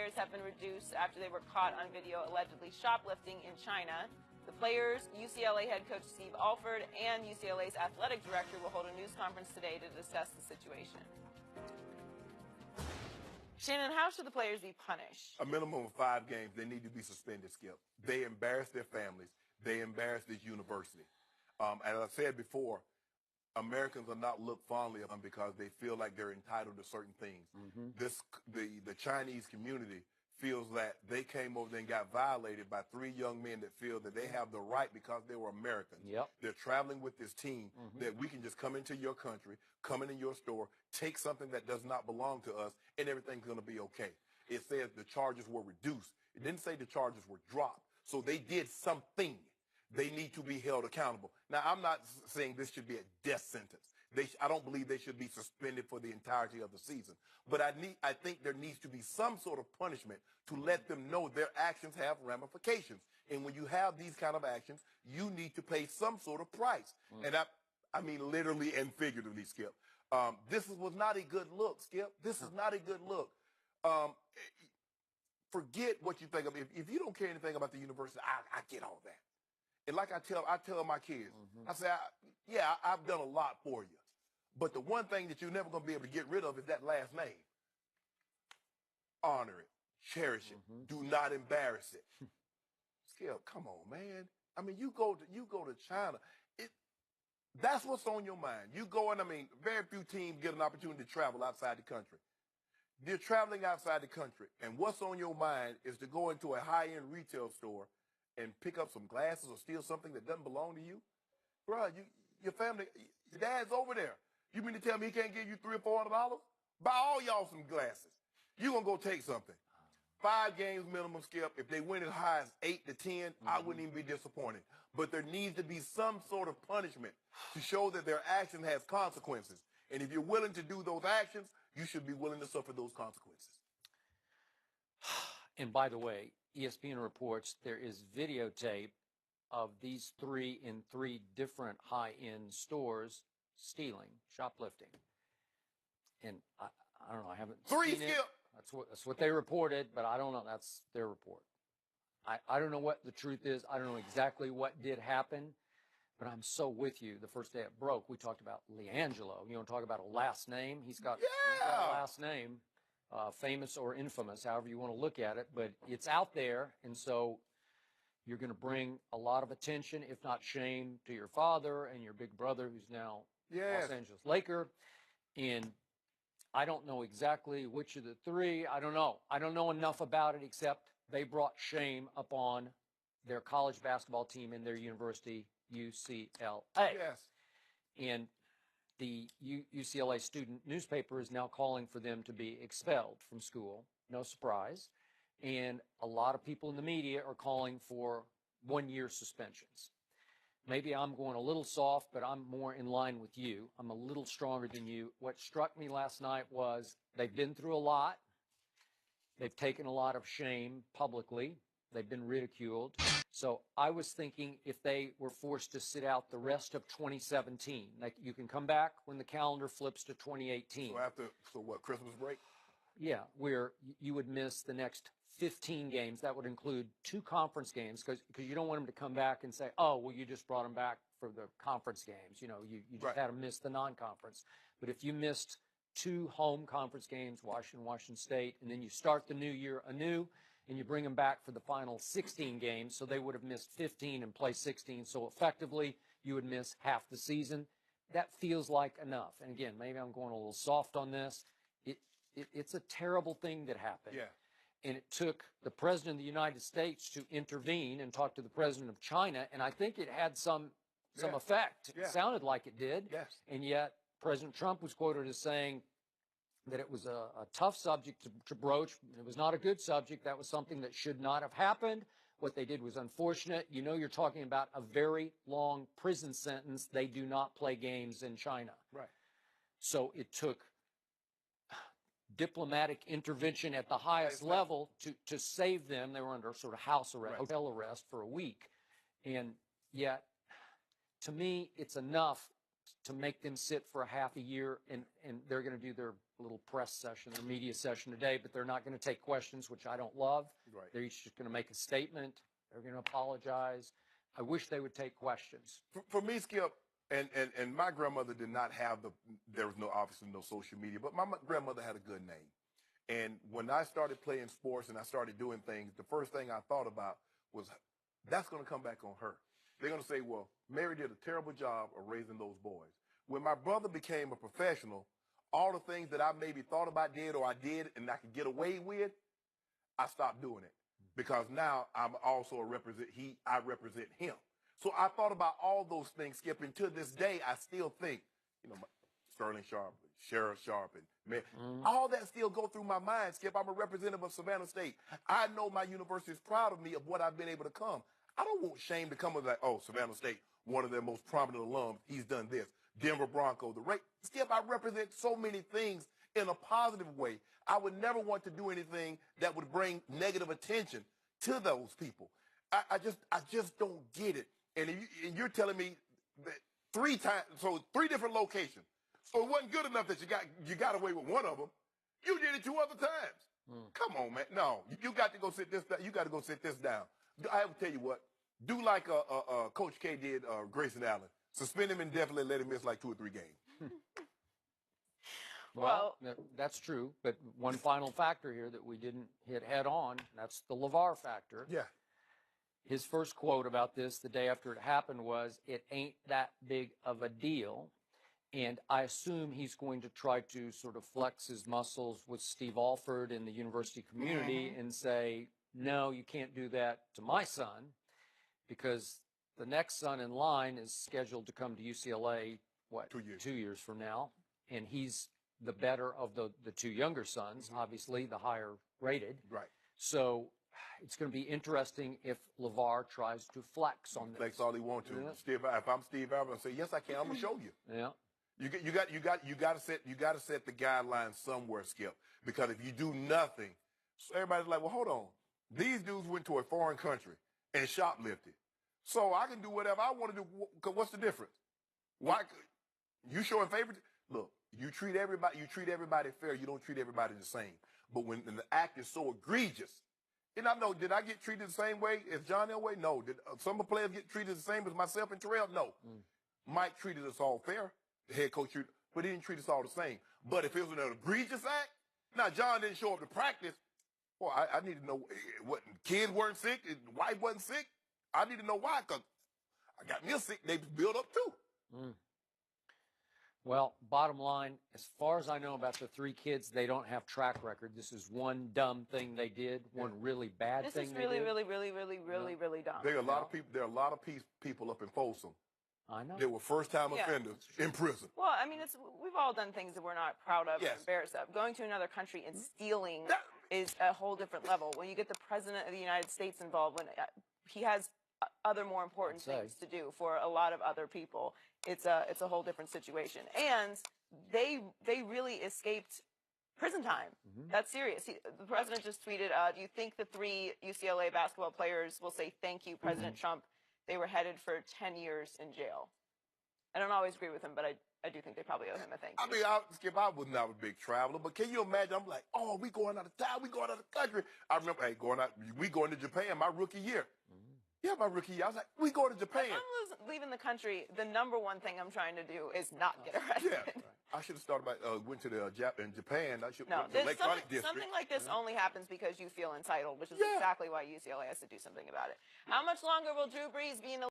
players have been reduced after they were caught on video allegedly shoplifting in China. The players, UCLA head coach Steve Alford, and UCLA's athletic director will hold a news conference today to discuss the situation. Shannon, how should the players be punished? A minimum of 5 games. They need to be suspended, Skip. They embarrass their families. They embarrass this university. As I said before, Americans are not looked fondly on because they feel like they're entitled to certain things. The Chinese community feels that they came over there and got violated by 3 young men that feel that they have the right because they were Americans. They're traveling with this team that we can just come into your country, come into your store, take something that does not belong to us, and everything's going to be okay. It says the charges were reduced. It didn't say the charges were dropped. So they did something. They need to be held accountable. Now, I'm not saying this should be a death sentence. I don't believe they should be suspended for the entirety of the season. But I think there needs to be some sort of punishment to let them know their actions have ramifications. And when you have these kind of actions, you need to pay some sort of price. And I mean literally and figuratively, Skip. This was not a good look, Skip. This is not a good look. Forget what you think of. If you don't care anything about the university, I get all that. And like I tell my kids, I say, yeah, I've done a lot for you. But the one thing that you're never going to be able to get rid of is that last name. Honor it. Cherish it. Do not embarrass it. Skip, come on, man. I mean, you go to China. That's what's on your mind. You go, and I mean, very few teams get an opportunity to travel outside the country. You're traveling outside the country, and what's on your mind is to go into a high-end retail store and pick up some glasses or steal something that doesn't belong to you? Bruh, your family, your dad's over there. You mean to tell me he can't give you $300 or $400? Buy all y'all some glasses. You gonna go take something. 5 games minimum, Skip. If they win as high as 8 to 10, I wouldn't even be disappointed. But there needs to be some sort of punishment to show that their action has consequences. And if you're willing to do those actions, you should be willing to suffer those consequences. And by the way, ESPN reports there is videotape of these 3 in 3 different high-end stores stealing, shoplifting. And I don't know, I haven't seen it. That's what they reported, but I don't know. That's their report. I don't know what the truth is. I don't know exactly what did happen, but I'm so with you. The first day it broke, we talked about LiAngelo. You want to talk about a last name? He's got a last name. Famous or infamous, however you want to look at it, but it's out there, and so you're going to bring a lot of attention, if not shame, to your father and your big brother, who's now Los Angeles Laker. And I don't know exactly which of the 3. I don't know. I don't know enough about it, except they brought shame upon their college basketball team and their university, UCLA. And the UCLA student newspaper is now calling for them to be expelled from school. No surprise. And a lot of people in the media are calling for 1-year suspensions. Maybe I'm going a little soft, but I'm more in line with you. I'm a little stronger than you. What struck me last night was they've been through a lot. They've taken a lot of shame publicly. They've been ridiculed. So I was thinking if they were forced to sit out the rest of 2017, like you can come back when the calendar flips to 2018. So what, Christmas break? Yeah, where you would miss the next 15 games. That would include 2 conference games because you don't want them to come back and say, oh, well, you just brought them back for the conference games. You know, you just had to miss the non-conference. But if you missed 2 home conference games, Washington State, and then you start the new year anew, and you bring them back for the final 16 games, so they would have missed 15 and play 16. So effectively, you would miss half the season. That feels like enough. And again, maybe I'm going a little soft on this. It's a terrible thing that happened. And it took the President of the United States to intervene and talk to the President of China, and I think it had some effect. It sounded like it did. And yet, President Trump was quoted as saying that it was a tough subject to broach. It was not a good subject. That was something that should not have happened. What they did was unfortunate. You know, you're talking about a very long prison sentence. They do not play games in China. So it took diplomatic intervention at the highest level to save them. They were under sort of house arrest, hotel arrest for a week. And yet, to me, it's enough to make them sit for a half a year, and they're going to do their little press session, their media session today, but they're not going to take questions, which I don't love. Right. They're each just going to make a statement. They're going to apologize. I wish they would take questions. For me, Skip, and my grandmother did not have there was obviously no social media, but my grandmother had a good name. And when I started playing sports and I started doing things, the first thing I thought about was, that's going to come back on her. They're going to say, well, Mary did a terrible job of raising those boys. When my brother became a professional, all the things that I maybe thought about did or I did and I could get away with, I stopped doing it. Because now I'm also I represent him. So I thought about all those things, Skip, and to this day, I still think, Sterling Sharp, Sheriff Sharp, and all that still go through my mind, Skip. I'm a representative of Savannah State. I know my university is proud of me of what I've been able to come. I don't want shame to come with like, oh, Savannah State, one of their most prominent alums, he's done this. Denver Broncos, Skip, I represent so many things in a positive way. I would never want to do anything that would bring negative attention to those people. I just don't get it. And you're telling me that 3 times, so 3 different locations. So it wasn't good enough that you got away with one of them. You did it 2 other times. Come on, man. No, you got to go sit this down. You got to go sit this down. I will tell you what. Do like Coach K did Grayson Allen. Suspend him indefinitely, let him miss like 2 or 3 games. Well, that's true. But one final factor here that we didn't hit head on, that's the LeVar factor. Yeah. His first quote about this the day after it happened was, "It ain't that big of a deal." And I assume he's going to try to sort of flex his muscles with Steve Alford in the university community and say, no, you can't do that to my son, because the next son in line is scheduled to come to UCLA, 2 years from now, and he's the better of the 2 younger sons, obviously the higher rated. Right. So it's going to be interesting if LeVar tries to flex on this. Flex all he wants to. Yeah. If I'm Steve Alford, I say, yes, I can. I'm gonna show you. Yeah. You got to set the guidelines somewhere, Skip. Because if you do nothing, so everybody's like, well, hold on. These dudes went to a foreign country and shoplifted. So I can do whatever I want to do. What's the difference? Why? You showing favoritism? Look, you treat everybody fair. You don't treat everybody the same. But when the act is so egregious, and I know, did I get treated the same way as John Elway? No. Did some of the players get treated the same as myself and Terrell? No. Mike treated us all fair. The head coach treated, but he didn't treat us all the same. But if it was an egregious act, now John didn't show up to practice. Well, I need to know what kids weren't sick, his wife wasn't sick. I need to know why, because I got me a sick. They built up too. Well, bottom line, as far as I know about the 3 kids, they don't have track record. This is one dumb thing they did, one really bad thing they did. This is really dumb. There are a lot of people. There are a lot of people up in Folsom. I know. They were first-time offenders in prison. Well, I mean, we've all done things that we're not proud of or embarrassed of. Going to another country and stealing is a whole different level. When you get the President of the United States involved, when he has other more important things to do for a lot of other people, it's a whole different situation. And they really escaped prison time. That's serious. The president just tweeted, do you think the 3 UCLA basketball players will say thank you, President Trump? They were headed for 10 years in jail. I don't always agree with him, but I do think they probably owe him a thank you. I mean, Skip, I was not a big traveler, but can you imagine? I'm like, oh, we going out of town, we going out of the country. I remember, we going to Japan my rookie year. Yeah, my rookie year. I was like, we going to Japan. If I'm leaving the country, the number one thing I'm trying to do is not get arrested. Yeah. I should have started went to in Japan. I should no, went to Lake Sonic District. Something like this only happens because you feel entitled, which is exactly why UCLA has to do something about it. How much longer will Drew Brees be in the